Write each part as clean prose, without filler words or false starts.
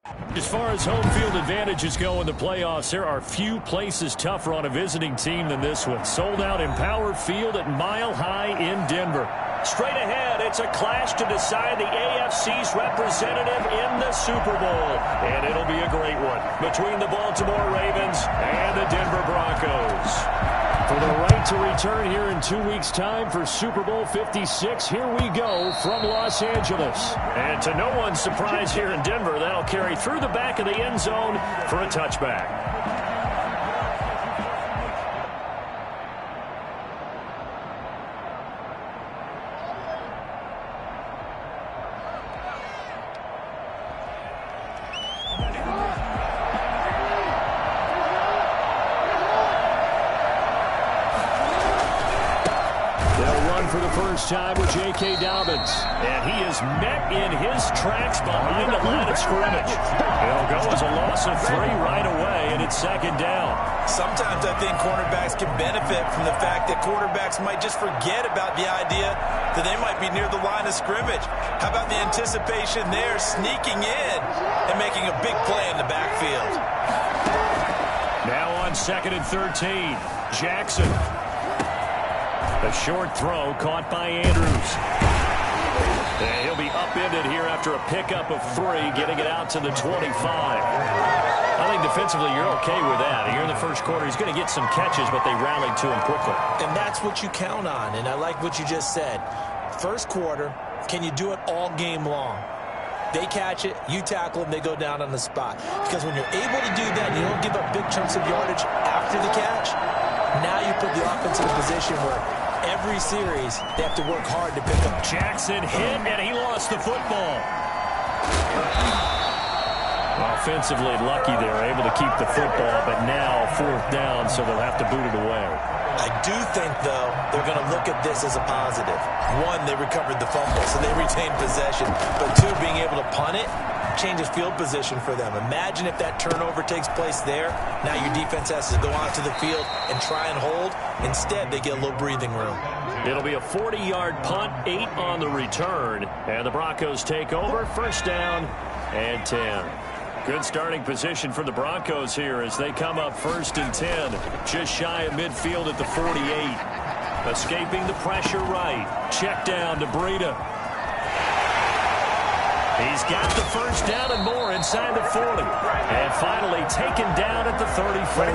As far as home field advantages go in the playoffs, there are few places tougher on a visiting team than this one. Sold out Empower Field at Mile High in Denver. Straight ahead, it's a clash to decide the AFC's representative in the Super Bowl. And it'll be a great one between the Baltimore Ravens and the Denver Broncos. For the right to return here in 2 weeks' time for Super Bowl 56, here we go from Los Angeles. And to no one's surprise here in Denver, that'll carry through the back of the end zone for a touchback. For the first time with J.K. Dobbins. And he is met in his tracks behind the line of scrimmage. He'll go as a loss of 3 right away, and it's second down. Sometimes I think cornerbacks can benefit from the fact that quarterbacks might just forget about the idea that they might be near the line of scrimmage. How about the anticipation there, sneaking in and making a big play in the backfield? Now on 2nd and 13, Jackson. A short throw caught by Andrews. And he'll be upended here after a pickup of 3, getting it out to the 25. I think defensively you're okay with that. Here in the first quarter, he's going to get some catches, but they rallied to him quickly. And that's what you count on, and I like what you just said. First quarter, can you do it all game long? They catch it, you tackle them, they go down on the spot. Because when you're able to do that, you don't give up big chunks of yardage after the catch. Now you put the offense in a position where every series, they have to work hard to pick up. Jackson hit, and he lost the football. Offensively lucky they're able to keep the football, but now 4th down, so they'll have to boot it away. I do think, though, they're going to look at this as a positive. 1, they recovered the fumble, so they retained possession. But 2, being able to punt it changes field position for them. Imagine if that turnover takes place there. Now your defense has to go out to the field and try and hold. Instead, they get a little breathing room. It'll be a 40-yard punt, 8 on the return. And the Broncos take over, 1st down and 10. Good starting position for the Broncos here as they come up 1st and 10. Just shy of midfield at the 48. Escaping the pressure right. Check down to Breida. He's got the 1st down and more inside the 40. And finally taken down at the 34.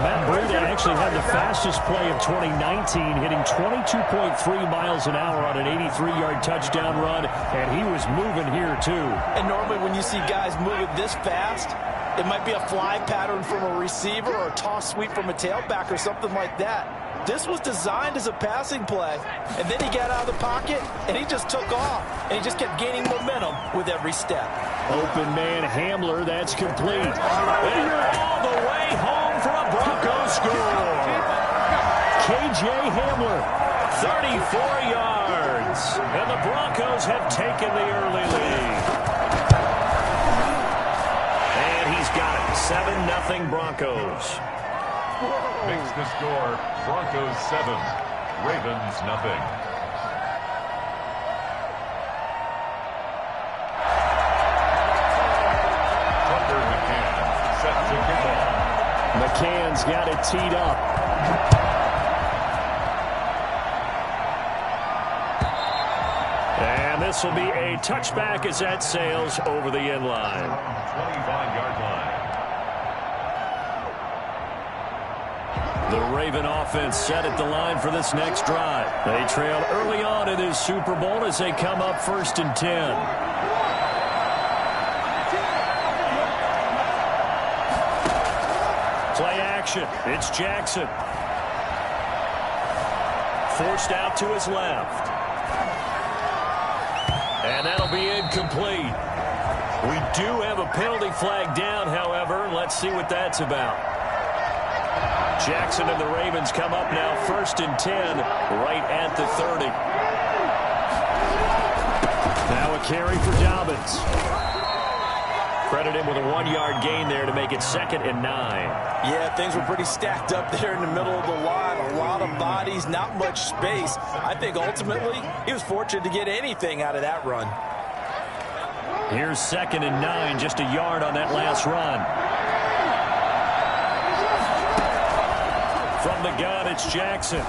Matt Breida actually had the fastest play of 2019, hitting 22.3 miles an hour on an 83-yard touchdown run, and he was moving here too. And normally when you see guys moving this fast, it might be a fly pattern from a receiver or a toss sweep from a tailback or something like that. This was designed as a passing play, and then he got out of the pocket, and he just took off, and he just kept gaining momentum with every step. Open man Hamler, that's complete. And all the way home for a Broncos score. K.J. Hamler, 34 yards, and the Broncos have taken the early lead. And he's got it, 7-0 Broncos. Makes the score Broncos 7, Ravens 0. Tucker McCann set to kick off. McCann's got it teed up. And this will be a touchback as that sails over the end line. 25-yard line. The Raven offense set at the line for this next drive. They trail early on in this Super Bowl as they come up 1st and 10. Play action. It's Jackson. Forced out to his left. And that'll be incomplete. We do have a penalty flag down, however. Let's see what that's about. Jackson and the Ravens come up now 1st and 10, right at the 30. Now a carry for Dobbins. Credit him with a 1-yard gain there to make it 2nd and 9. Yeah, things were pretty stacked up there in the middle of the line. A lot of bodies, not much space. I think ultimately he was fortunate to get anything out of that run. Here's 2nd and 9, just a yard on that last run. From the gun, it's Jackson.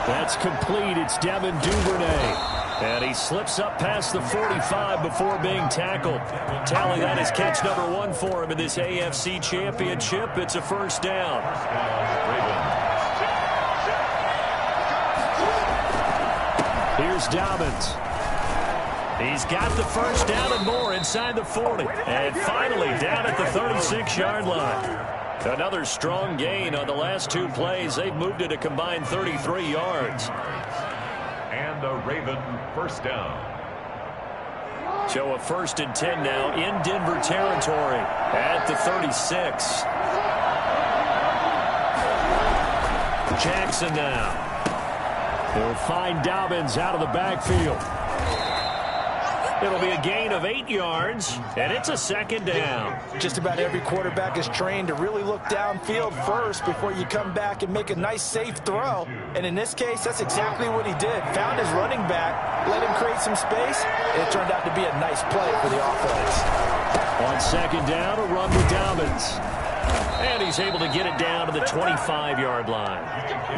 That's complete. It's Devin Duvernay. And he slips up past the 45 before being tackled. Tally, that is catch number 1 for him in this AFC Championship. It's a first down. Here's Dobbins. He's got the first down and more inside the 40. And finally down at the 36-yard line. Another strong gain on the last 2 plays. They've moved it a combined 33 yards. And a Raven first down. So a 1st and 10 now in Denver territory at the 36. Jackson now. He'll find Dobbins out of the backfield. It'll be a gain of 8 yards, and it's a 2nd down. Just about every quarterback is trained to really look downfield first before you come back and make a nice, safe throw. And in this case, that's exactly what he did. Found his running back, let him create some space, and it turned out to be a nice play for the offense. On 2nd down, a run with Dobbins. And he's able to get it down to the 25-yard line.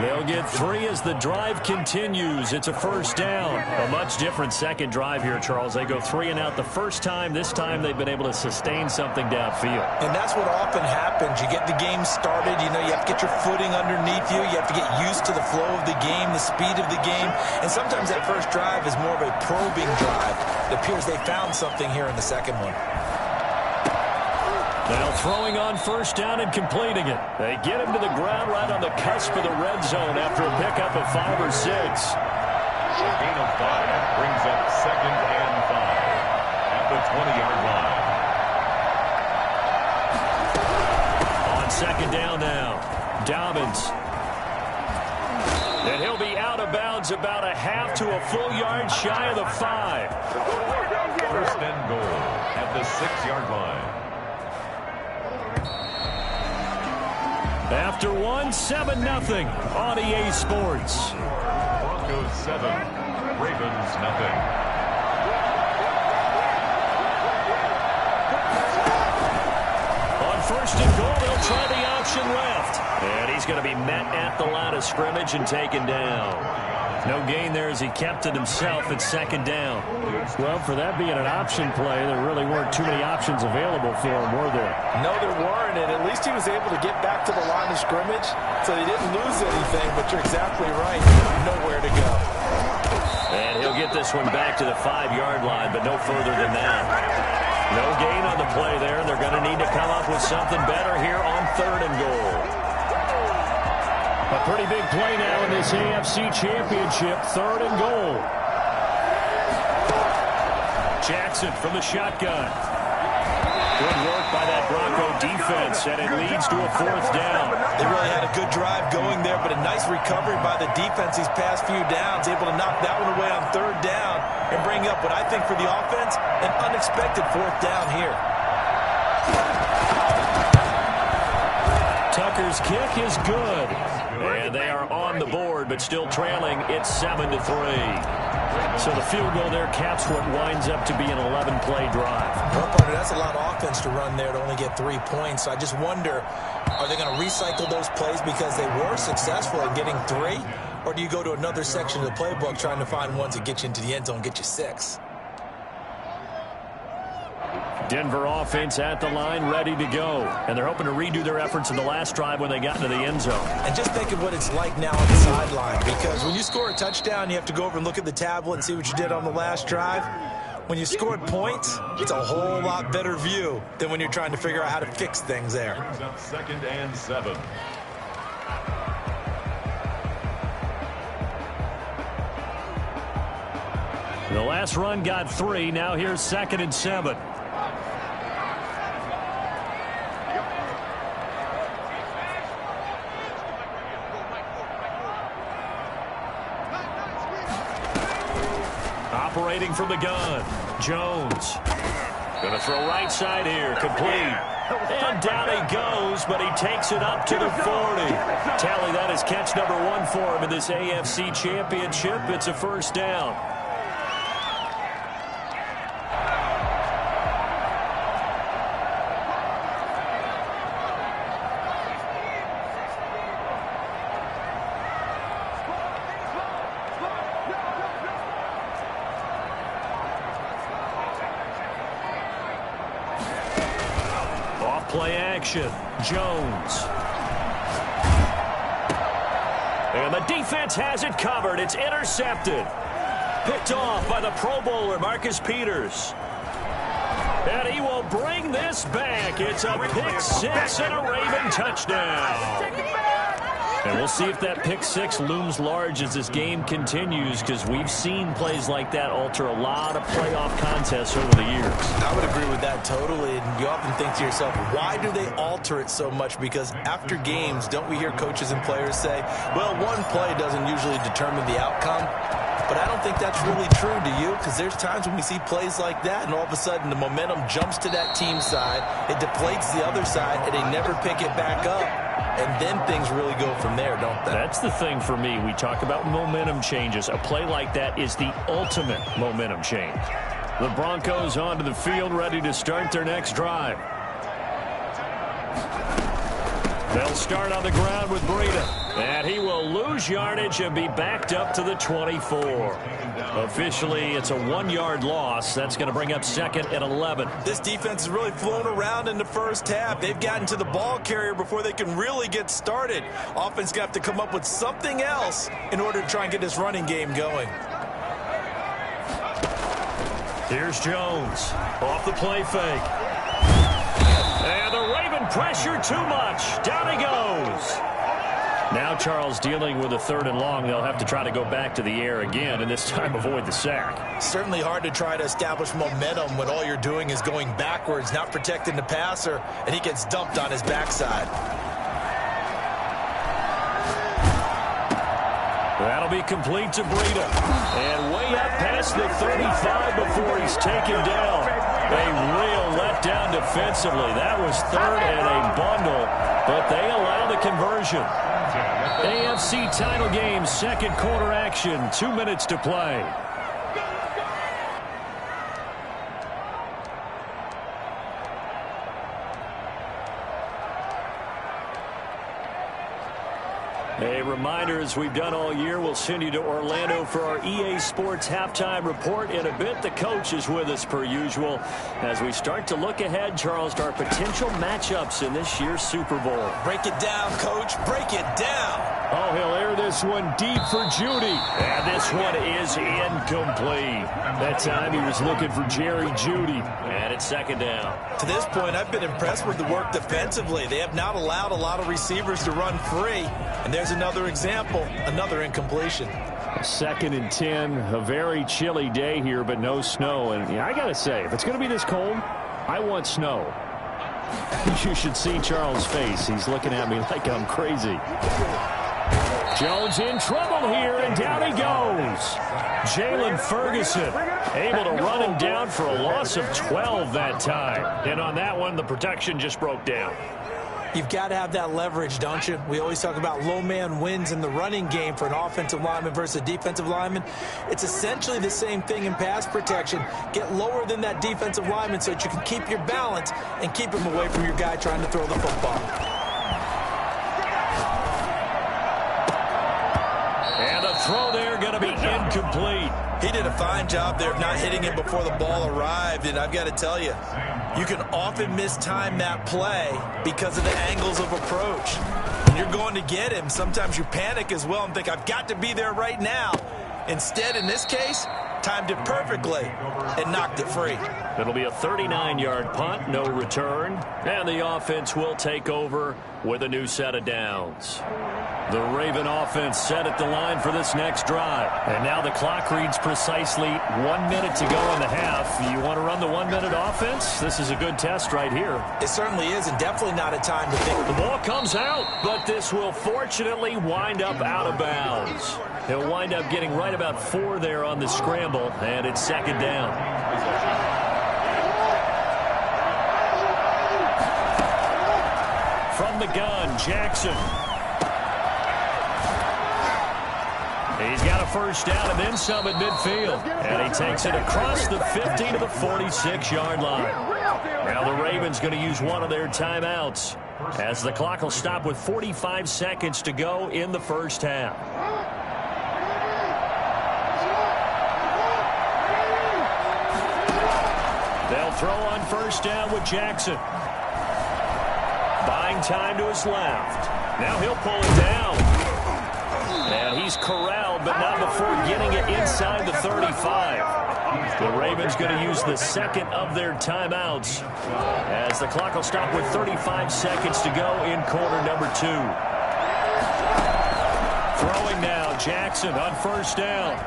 They'll get 3 as the drive continues. It's a first down. A much different second drive here, Charles. They go 3 and out the first time. This time they've been able to sustain something downfield. And that's what often happens. You get the game started. You know, you have to get your footing underneath you. You have to get used to the flow of the game, the speed of the game. And sometimes that first drive is more of a probing drive. It appears they found something here in the second one. Now throwing on first down and completing it. They get him to the ground right on the cusp of the red zone after a pickup of 5 or 6. Gain of 5 brings up 2nd and 5 at the 20-yard line. On 2nd down now, Dobbins. And he'll be out of bounds about a half to a full yard shy of the 5. 1st and goal at the 6-yard line. After 1, 7-0 on EA Sports. Broncos 7, Ravens nothing. On 1st and goal, they'll try the option left. And he's going to be met at the line of scrimmage and taken down. No gain there as he kept it himself at 2nd down. Well, for that being an option play, there really weren't too many options available for him, were there? No, there weren't, and at least he was able to get back to the line of scrimmage, so he didn't lose anything, but you're exactly right. Nowhere to go. And he'll get this one back to the 5-yard line, but no further than that. No gain on the play there. They're going to need to come up with something better here on 3rd and goal. A pretty big play now in this AFC Championship. 3rd and goal. Jackson from the shotgun. Good work by that Bronco defense, and it leads to a 4th down. They really had a good drive going there, but a nice recovery by the defense these past few downs, able to knock that one away on 3rd down and bring up what I think for the offense, an unexpected 4th down here. Tucker's kick is good. And they are on the board, but still trailing. It's 7-3. So the field goal there caps what winds up to be an 11-play drive. Well, partner, that's a lot of offense to run there to only get 3 points. So I just wonder, are they going to recycle those plays because they were successful in getting 3? Or do you go to another section of the playbook trying to find ones that get you into the end zone and get you 6? Denver offense at the line, ready to go. And they're hoping to redo their efforts in the last drive when they got into the end zone. And just think of what it's like now on the sideline, because when you score a touchdown, you have to go over and look at the tablet and see what you did on the last drive. When you scored points, it's a whole lot better view than when you're trying to figure out how to fix things there. Brings up 2nd and 7. The last run got 3. Now here's 2nd and 7. Operating from the gun, Jones. Going to throw right side here, complete. And down he goes, but he takes it up to the 40. Tally, that is catch number 1 for him in this AFC Championship. It's a first down. Play action. Jones. And the defense has it covered. It's intercepted. Picked off by the Pro Bowler, Marcus Peters. And he will bring this back. It's a pick six and a Raven touchdown. And we'll see if that pick six looms large as this game continues, because we've seen plays like that alter a lot of playoff contests over the years. I would agree with that totally. And you often think to yourself, why do they alter it so much? Because after games, don't we hear coaches and players say, well, one play doesn't usually determine the outcome? But I don't think that's really true, do you? Because there's times when we see plays like that, and all of a sudden the momentum jumps to that team side, it deflates the other side, and they never pick it back up. And then things really go from there, don't they? That's the thing for me. We talk about momentum changes. A play like that is the ultimate momentum change. The Broncos onto the field, ready to start their next drive. They'll start on the ground with Breida. And he will lose yardage and be backed up to the 24. Officially, it's a 1-yard loss. That's going to bring up 2nd and 11. This defense has really flown around in the first half. They've gotten to the ball carrier before they can really get started. Offense going to have to come up with something else in order to try and get this running game going. Here's Jones off the play fake. And the Raven pressure too much. Down he goes. Now Charles dealing with a 3rd and long. They'll have to try to go back to the air again, and this time avoid the sack. Certainly hard to try to establish momentum when all you're doing is going backwards, not protecting the passer, and he gets dumped on his backside. That'll be complete to Breida. And way up past the 35 before he's taken down. A real letdown defensively. That was 3rd and a bundle, but they allow the conversion. AFC title game, 2nd quarter action, 2 minutes to play. A reminder, as we've done all year, we'll send you to Orlando for our EA Sports halftime report. In a bit, the coach is with us per usual as we start to look ahead, Charles, to our potential matchups in this year's Super Bowl. Break it down, Coach. Break it down. Oh, he'll air this one deep for Jeudy. And this one is incomplete. That time he was looking for Jerry Jeudy. And it's 2nd down. To this point, I've been impressed with the work defensively. They have not allowed a lot of receivers to run free. And there's another example, another incompletion. 2nd and 10, a very chilly day here, but no snow. And yeah, I got to say, if it's going to be this cold, I want snow. You should see Charles' face. He's looking at me like I'm crazy. Jones in trouble here, and down he goes. Jalen Ferguson able to run him down for a loss of 12 that time. And on that one, the protection just broke down. You've got to have that leverage, don't you? We always talk about low man wins in the running game for an offensive lineman versus a defensive lineman. It's essentially the same thing in pass protection. Get lower than that defensive lineman so that you can keep your balance and keep him away from your guy trying to throw the football. And the throw there going to be incomplete. He did a fine job there of not hitting him before the ball arrived, and I've got to tell you, you can often mistime that play because of the angles of approach. When you're going to get him, sometimes you panic as well and think, I've got to be there right now. Instead, in this case, timed it perfectly and knocked it free. It'll be a 39-yard punt, no return, and the offense will take over with a new set of downs. The Raven offense set at the line for this next drive. And now the clock reads precisely 1 minute to go in the half. You want to run the 1 minute offense? This is a good test right here. It certainly is, and definitely not a time to think. The ball comes out, but this will fortunately wind up out of bounds. He'll wind up getting right about 4 there on the scramble, and it's 2nd down. From the gun, Jackson. He's got a first down and then some at midfield. And he takes it across the 50 to the 46-yard line. Now the Ravens going to use one of their timeouts as the clock will stop with 45 seconds to go in the first half. They'll throw on first down with Jackson. Buying time to his left. Now he'll pull it down. And he's corralled, but not before getting it inside the 35. The Ravens going to use the second of their timeouts as the clock will stop with 35 seconds to go in quarter number 2. Throwing now, Jackson on first down.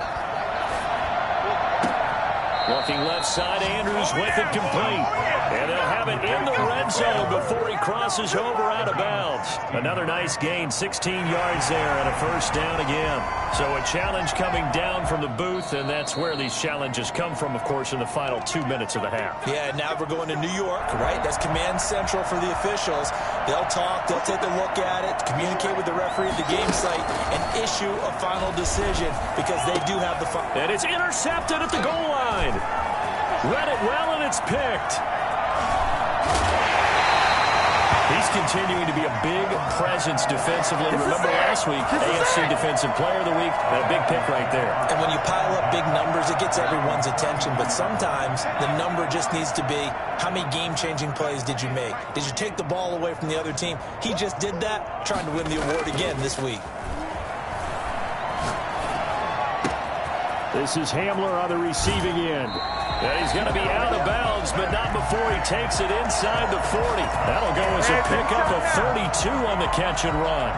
Looking left side, Andrews with it complete. And they'll have it in the red zone before he crosses over out of bounds. Another nice gain, 16 yards there, and a first down again. So a challenge coming down from the booth, and that's where these challenges come from, of course, in the final 2 minutes of the half. Yeah, now we're going to New York, right? That's command central for the officials. They'll talk, they'll take a look at it, communicate with the referee at the game site, and issue a final decision because they do have the final. And it's intercepted at the goal line. Read it well, and it's picked. He's continuing to be a big presence defensively. Remember last week, AFC Defensive Player of the Week, and a big pick right there. And when you pile up big numbers, it gets everyone's attention. But sometimes the number just needs to be, how many game-changing plays did you make? Did you take the ball away from the other team? He just did that, trying to win the award again this week. This is Hamler on the receiving end. And he's going to be out of bounds, but not before he takes it inside the 40. That'll go as a pickup of 32 on the catch and run.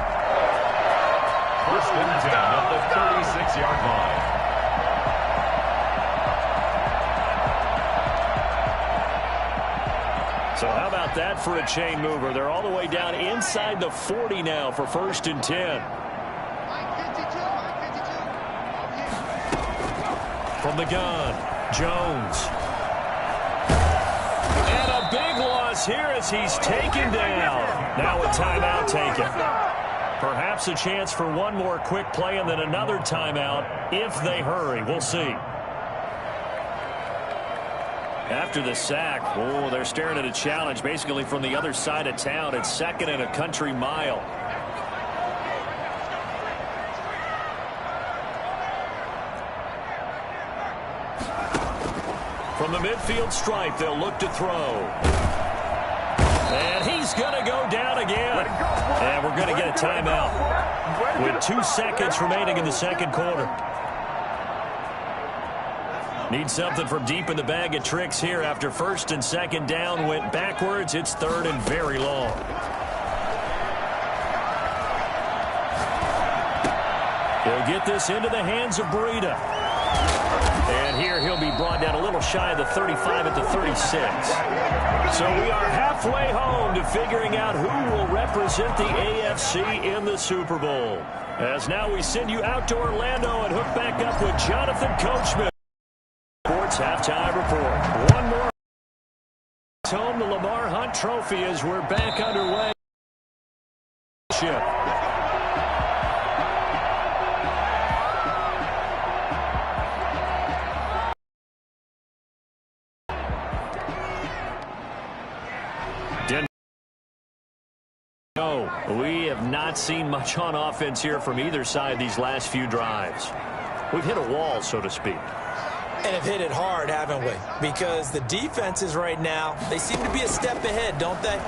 First and 10 at the 36-yard line. So how about that for a chain mover? They're all the way down inside the 40 now for first and 10. From the gun, Jones. And a big loss here as he's taken down. Now a timeout taken. Perhaps a chance for one more quick play and then another timeout if they hurry. We'll see. After the sack, oh, they're staring at a challenge basically from the other side of town. It's second and a country mile. From the midfield stripe, they'll look to throw. And he's going to go down again. And we're going to get a timeout with 2 seconds remaining in the second quarter. Need something from deep in the bag of tricks here after first and second down went backwards. It's third and very long. He'll get this into the hands of Breida. And here he'll be brought down a little shy of the 35 at the 36. So we are halfway home to figuring out who will represent the AFC in the Super Bowl. As now we send you out to Orlando and hook back up with Jonathan Coachman. Sports Halftime Report. One more home, the Lamar Hunt Trophy, as we're back underway. We have not seen much on offense here from either side these last few drives. We've hit a wall, so to speak. And have hit it hard, haven't we? Because the defenses right now, they seem to be a step ahead, don't they?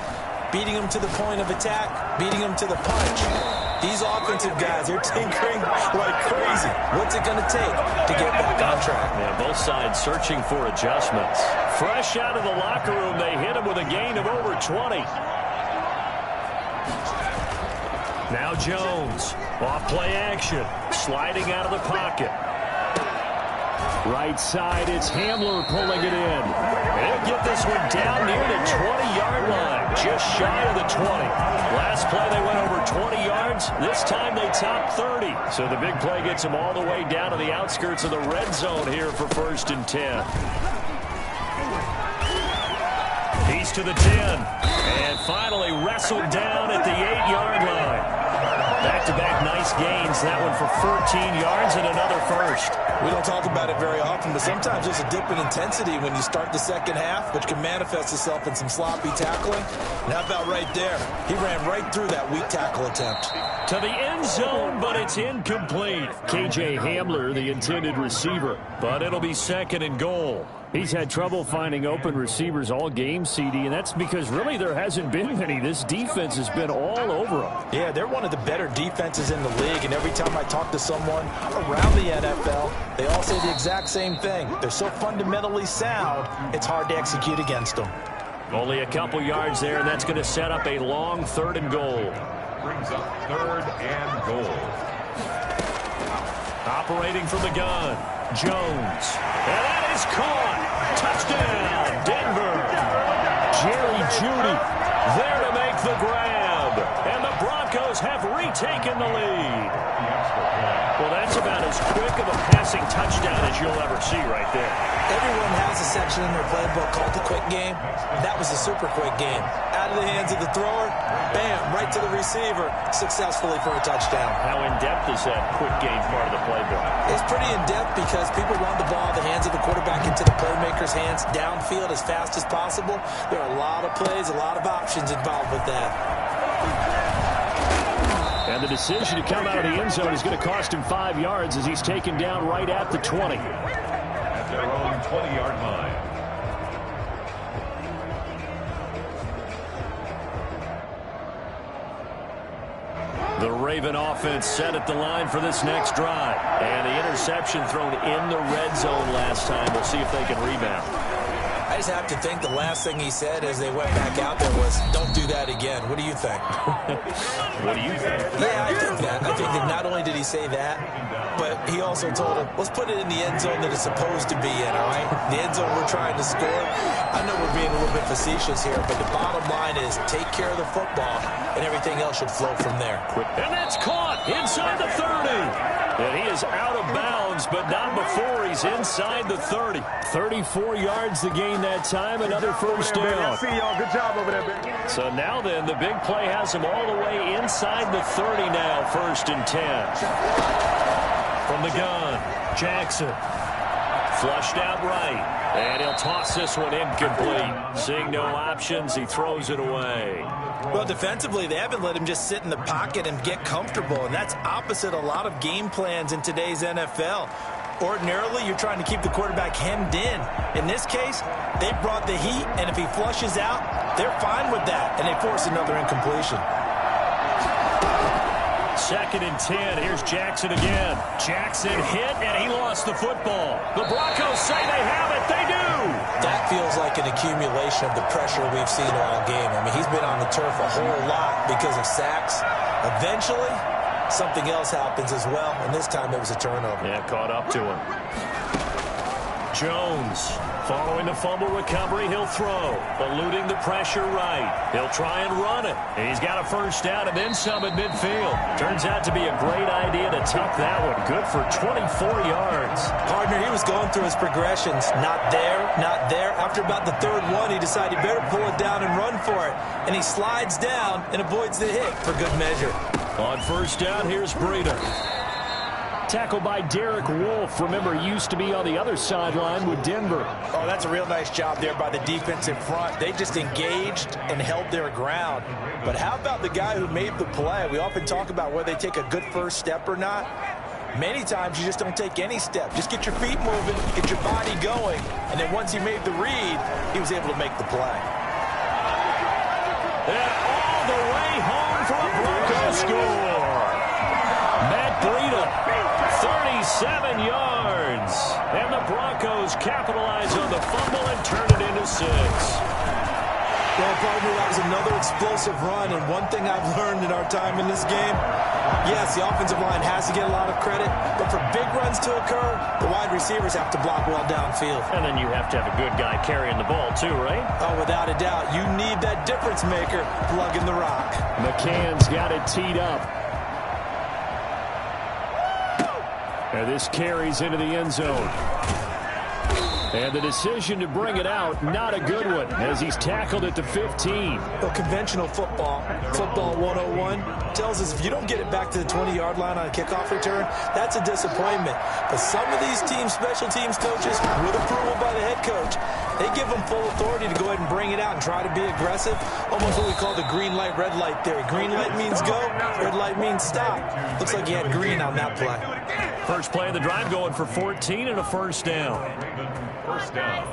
Beating them to the point of attack, beating them to the punch. These offensive guys, they're tinkering like crazy. What's it going to take to get back on track? Yeah, both sides searching for adjustments. Fresh out of the locker room, they hit him with a gain of over 20. Now Jones, off play action, sliding out of the pocket. Right side, it's Hamler pulling it in. They'll get this one down near the 20-yard line, just shy of the 20. Last play they went over 20 yards. This time they topped 30. So the big play gets them all the way down to the outskirts of the red zone here for first and 10. He's to the 10. And finally wrestled down at the 8-yard line. Back-to-back nice gains. That one for 14 yards and another first. We don't talk about it very often, but sometimes there's a dip in intensity when you start the second half, which can manifest itself in some sloppy tackling. And how about right there? He ran right through that weak tackle attempt. To the end zone, but it's incomplete. KJ Hamler, the intended receiver. But it'll be second and goal. He's had trouble finding open receivers all game, CD, and that's because really there hasn't been many. This defense has been all over them. Yeah, they're one of the better defenses in the league, and every time I talk to someone around the NFL, they all say the exact same thing. They're so fundamentally sound, it's hard to execute against them. Only a couple yards there, and that's going to set up a long 3rd and goal. Brings up 3rd and goal. Operating from the gun, Jones. And that is caught. Touchdown, Denver. Jerry Jeudy there to make the grab. And the Broncos have retaken the lead. Well, that's about as quick of a passing touchdown as you'll ever see right there. Everyone has a section in their playbook called the quick game. That was a super quick game. Out of the hands of the thrower, bam, right to the receiver, successfully for a touchdown. How in-depth is that quick game part of the playbook? It's pretty in-depth because people want the ball in the hands of the quarterback into the playmaker's hands downfield as fast as possible. There are a lot of plays, a lot of options involved with that. And the decision to come out of the end zone is going to cost him 5 yards as he's taken down right at the 20. At their own 20-yard line. The Raven offense set at the line for this next drive. And the interception thrown in the red zone last time. We'll see if they can rebound. I just have to think the last thing he said as they went back out there was, don't do that again. What do you think? What do you think? Yeah, I think that. I think that not only did he say that, but he also told him, let's put it in the end zone that it's supposed to be in, all right? The end zone we're trying to score. I know we're being a little bit facetious here, but the bottom line is take care of the football, and everything else should flow from there. And that's caught inside the 30. And he is out of bounds, but not before he's inside the 30. 34 yards to gain that time, another first down. I see y'all. Good job over there, baby. So now then, the big play has him all the way inside the 30 now, 1st and 10. From the gun, Jackson. Flushed out right. And he'll toss this one incomplete. Seeing no options, he throws it away. Well, defensively, they haven't let him just sit in the pocket and get comfortable, and that's opposite a lot of game plans in today's NFL. Ordinarily, you're trying to keep the quarterback hemmed in. In this case, they brought the heat, and if he flushes out, they're fine with that, and they force another incompletion. 2nd and 10. Here's Jackson again. Jackson hit, and he lost the football. The Broncos say they have it. They do. That feels like an accumulation of the pressure we've seen all game. I mean, he's been on the turf a whole lot because of sacks. Eventually, something else happens as well, and this time it was a turnover. Yeah, caught up to him. Jones, following the fumble recovery, he'll throw. Eluding the pressure right. He'll try and run it. And he's got a first down and then some at midfield. Turns out to be a great idea to tuck that one. Good for 24 yards. Partner, he was going through his progressions. Not there, not there. After about the 3rd one, he decided he better pull it down and run for it. And he slides down and avoids the hit for good measure. On first down, here's Breida. Tackled by Derek Wolfe. Remember, he used to be on the other sideline with Denver. Oh, that's a real nice job there by the defense in front. They just engaged and held their ground. But how about the guy who made the play? We often talk about whether they take a good first step or not. Many times you just don't take any step. Just get your feet moving, get your body going, and then once he made the read, he was able to make the play. And all the way home for a Broncos score. Matt Breida, 37 yards. And the Broncos capitalize on the fumble and turn it into 6. Well, partner, that was another explosive run, and one thing I've learned in our time in this game, yes, the offensive line has to get a lot of credit, but for big runs to occur, the wide receivers have to block well downfield. And then you have to have a good guy carrying the ball too, right? Oh, without a doubt. You need that difference maker plugging the rock. McCann's got it teed up. And this carries into the end zone. And the decision to bring it out, not a good one, as he's tackled at the 15. Well, conventional football 101, tells us if you don't get it back to the 20-yard line on a kickoff return, that's a disappointment. But some of these special teams coaches, with approval by the head coach, they give them full authority to go ahead and bring it out and try to be aggressive. Almost what we call the green light, red light theory. Green light means go, red light means stop. Looks like he had green on that play. First play of the drive going for 14 and a first down. first down.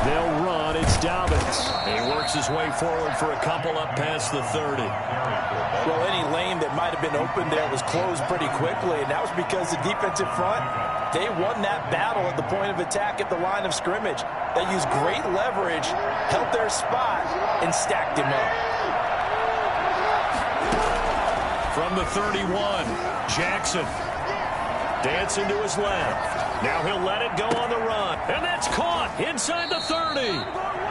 They'll run. It's Dobbins. He works his way forward for a couple up past the 30. Well, any lane that might have been open there was closed pretty quickly, and that was because the defensive front, they won that battle at the point of attack at the line of scrimmage. They used great leverage, held their spot, and stacked him up. From the 31, Jackson dancing to his left. Now he'll let it go on the run. And that's caught inside the 30.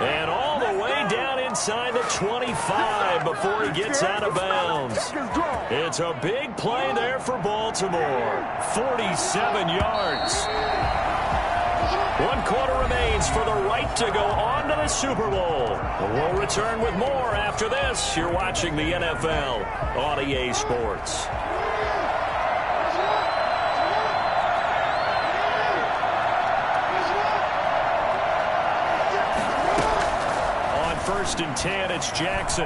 And all the way down inside the 25 before he gets out of bounds. It's a big play there for Baltimore. 47 yards. 1 quarter remains for the right to go on to the Super Bowl. We'll return with more after this. You're watching the NFL on EA Sports. First and 10, it's Jackson.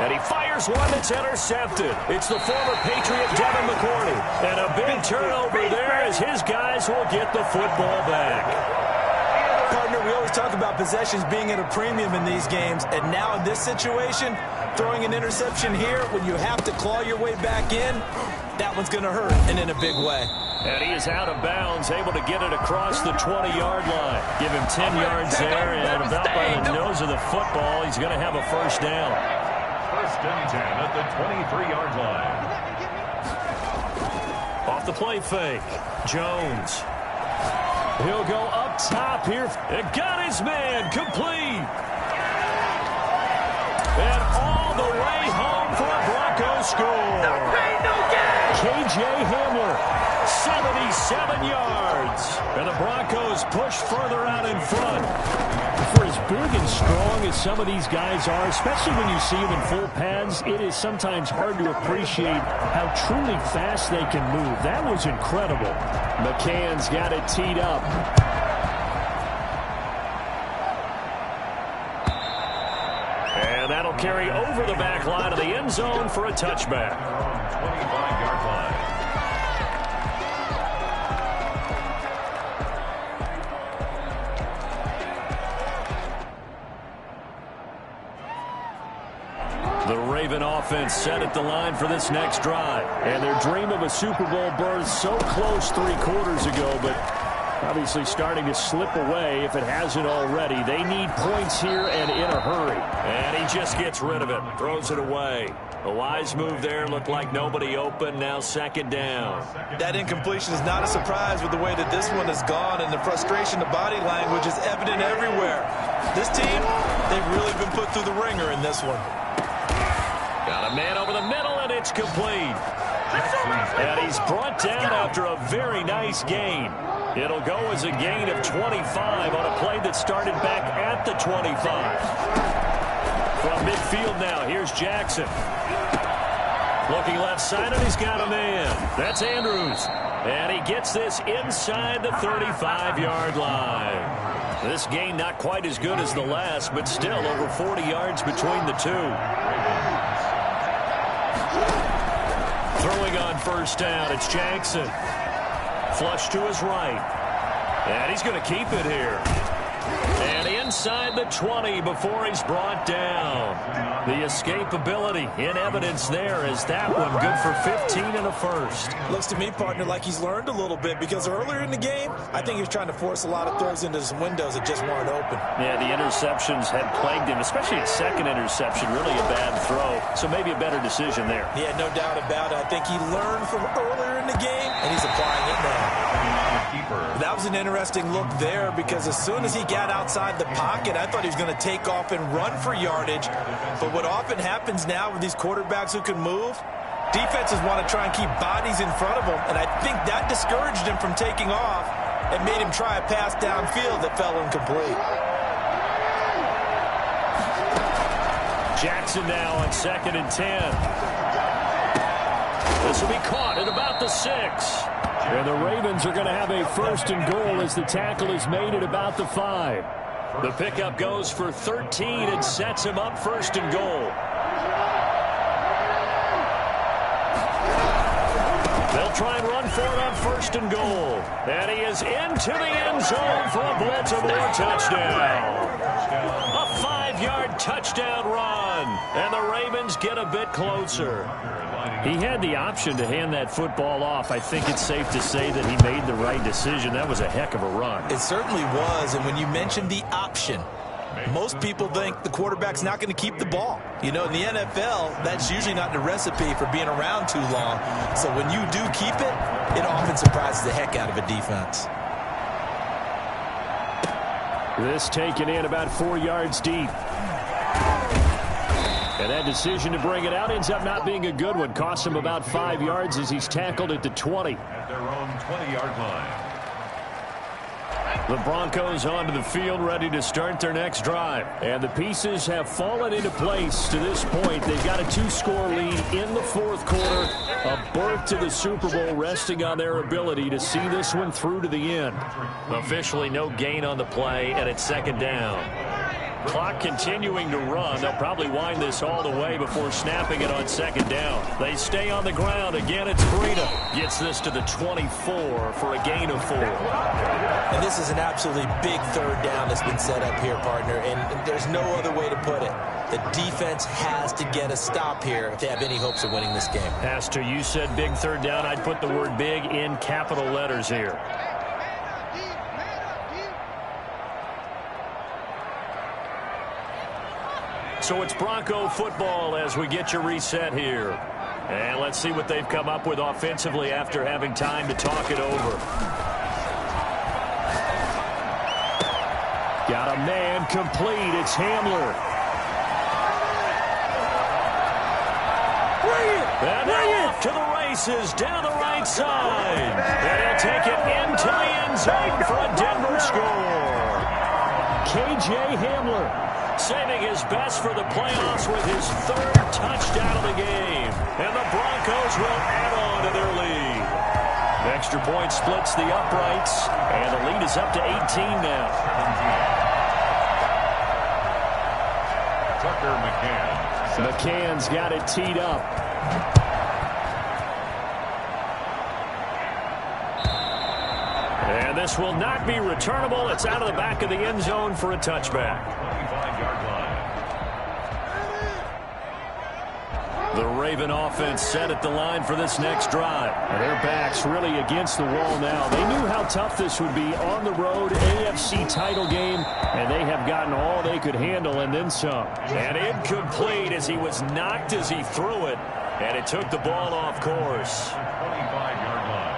And he fires one that's intercepted. It's the former Patriot Devin McCourty. And a big turnover there as his guys will get the football back. Partner, we always talk about possessions being at a premium in these games. And now in this situation, throwing an interception here when you have to claw your way back in, that one's going to hurt, and in a big way. And he is out of bounds, able to get it across the 20-yard line. Give him 10 yards there, and about by the nose of the football, he's going to have a first down. First and 10 at the 23-yard line. Off the play fake, Jones. He'll go up top here. It got his man complete. And all the way home for a Broncos score. No pain, no gain. K.J. Hamler, 77 yards. And the Broncos push further out in front. For as big and strong as some of these guys are, especially when you see them in full pads, it is sometimes hard to appreciate how truly fast they can move. That was incredible. McCann's got it teed up. And that'll carry over the back line of the end zone for a touchback. 25-yard line. The Raven offense set at the line for this next drive. And their dream of a Super Bowl berth so close 3 quarters ago, but obviously starting to slip away if it hasn't already. They need points here and in a hurry. And he just gets rid of it, throws it away. A wise move there, looked like nobody open, now second down. That incompletion is not a surprise with the way that this one has gone, and the frustration, the body language is evident everywhere. This team, they've really been put through the ringer in this one. Got a man over the middle, and it's complete. And he's brought down after a very nice gain. It'll go as a gain of 25 on a play that started back at the 25. From midfield now, here's Jackson. Looking left side, and he's got a man. That's Andrews. And he gets this inside the 35-yard line. This gain not quite as good as the last, but still over 40 yards between the two. Throwing on first down, it's Jackson. Flush to his right. And he's going to keep it here. And inside the 20 before he's brought down. The escapability in evidence there as that one good for 15 and a first. Looks to me, partner, like he's learned a little bit, because earlier in the game, I think he was trying to force a lot of throws into some windows that just weren't open. Yeah, the interceptions had plagued him, especially a second interception, really a bad throw. So maybe a better decision there. Yeah, no doubt about it. I think he learned from earlier in the game, and he's applying it now. That was an interesting look there, because as soon as he got outside the pocket, I thought he was going to take off and run for yardage. But what often happens now with these quarterbacks who can move, defenses want to try and keep bodies in front of them, and I think that discouraged him from taking off and made him try a pass downfield that fell incomplete. Jackson now on 2nd and 10. This will be caught at about the 6. And the Ravens are going to have a 1st and goal as the tackle is made at about the 5. The pickup goes for 13 and sets him up 1st and goal. They'll try and run for it on 1st and goal. And he is into the end zone for a Baltimore touchdown. A 5-yard touchdown run. And the Ravens get a bit closer. He had the option to hand that football off. I think it's safe to say that he made the right decision. That was a heck of a run. It certainly was. And when you mentioned the option, most people think the quarterback's not going to keep the ball. You know, in the NFL, that's usually not the recipe for being around too long. So when you do keep it, it often surprises the heck out of a defense. This taken in about 4 yards deep. And that decision to bring it out ends up not being a good one. Costs him about 5 yards as he's tackled at the 20. At their own 20-yard line. The Broncos onto the field, ready to start their next drive. And the pieces have fallen into place to this point. They've got a 2-score lead in the 4th quarter. A berth to the Super Bowl resting on their ability to see this one through to the end. Officially no gain on the play, and it's 2nd down. Clock continuing to run. They'll probably wind this all the way before snapping it on 2nd down. They stay on the ground. Again, it's Breida. Gets this to the 24 for a gain of 4. And this is an absolutely big 3rd down that's been set up here, partner. And there's no other way to put it. The defense has to get a stop here if they have any hopes of winning this game. Pastor, you said big 3rd down. I'd put the word big in capital letters here. So it's Bronco football as we get you reset here. And let's see what they've come up with offensively after having time to talk it over. Got a man complete. It's Hamler. And they're off to the races down the right side. And he'll take it into the end zone for a Denver score. KJ Hamler saving his best for the playoffs with his 3rd touchdown of the game. And the Broncos will add on to their lead. Extra point splits the uprights, and the lead is up to 18 now. Tucker McCann. McCann's got it teed up. And this will not be returnable. It's out of the back of the end zone for a touchback. 25-yard line. The Raven offense set at the line for this next drive. Their backs really against the wall now. They knew how tough this would be on the road, AFC title game, and they have gotten all they could handle and then some. And incomplete as he was knocked as he threw it, and it took the ball off course. 25-yard line.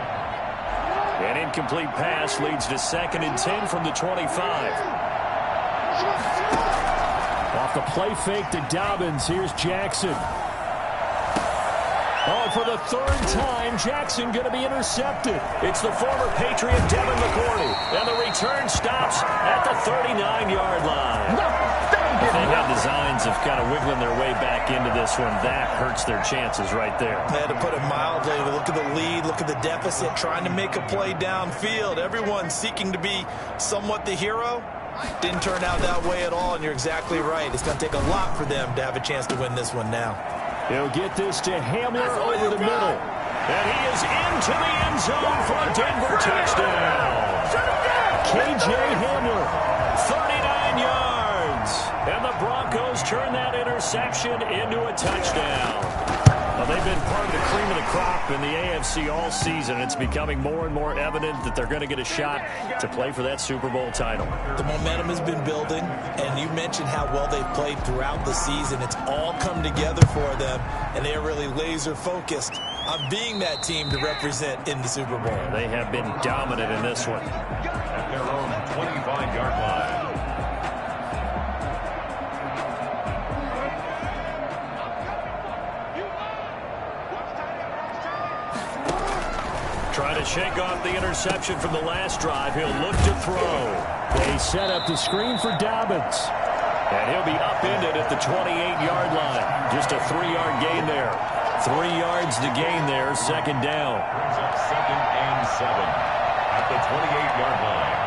An incomplete pass leads to 2nd and 10 from the 25. Off the play fake to Dobbins. Here's Jackson. Oh, for the 3rd time, Jackson going to be intercepted. It's the former Patriot Devin McCourty. And the return stops at the 39-yard line. They have designs of kind of wiggling their way back into this one. That hurts their chances right there. They had to put it mildly. Look at the lead. Look at the deficit. Trying to make a play downfield. Everyone seeking to be somewhat the hero. Didn't turn out that way at all, and you're exactly right. It's going to take a lot for them to have a chance to win this one now. He'll get this to Hamler over the middle. And he is into the end zone for a Denver touchdown. KJ Hamler, 39 yards. And the Broncos turn that interception into a touchdown. Well, they've been part of the cream of the crop in the AFC all season. It's becoming more and more evident that they're going to get a shot to play for that Super Bowl title. The momentum has been building, and you mentioned how well they've played throughout the season. It's all come together for them, and they are really laser-focused on being that team to represent in the Super Bowl. They have been dominant in this one. At their own 25-yard line. Trying to shake off the interception from the last drive. He'll look to throw. They set up the screen for Dobbins. And he'll be upended at the 28-yard line. Just a 3-yard gain there. 3 yards to gain there, 2nd down. Brings up 2nd and 7 at the 28-yard line.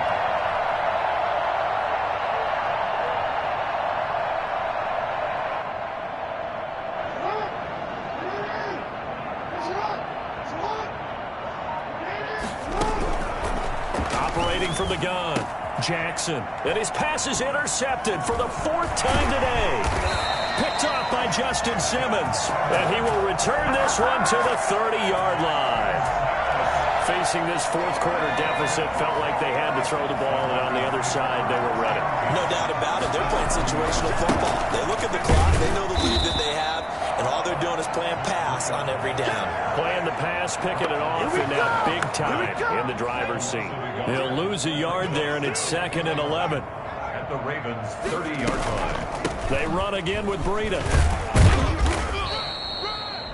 from the gun. Jackson. And his pass is intercepted for the 4th time today. Picked off by Justin Simmons. And he will return this one to the 30-yard line. Facing this fourth-quarter deficit, felt like they had to throw the ball, and on the other side, they were ready. No doubt about it. They're playing situational football. They look at the clock. They know the lead that they have, and all they're doing is playing pass on every down. Playing the pass, picking it off, and now big time in the driver's seat. They'll lose a yard there, and it's 2nd and 11. At the Ravens' 30-yard line. They run again with Breida.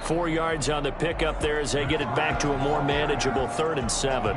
4 yards on the pickup there as they get it back to a more manageable 3rd and 7.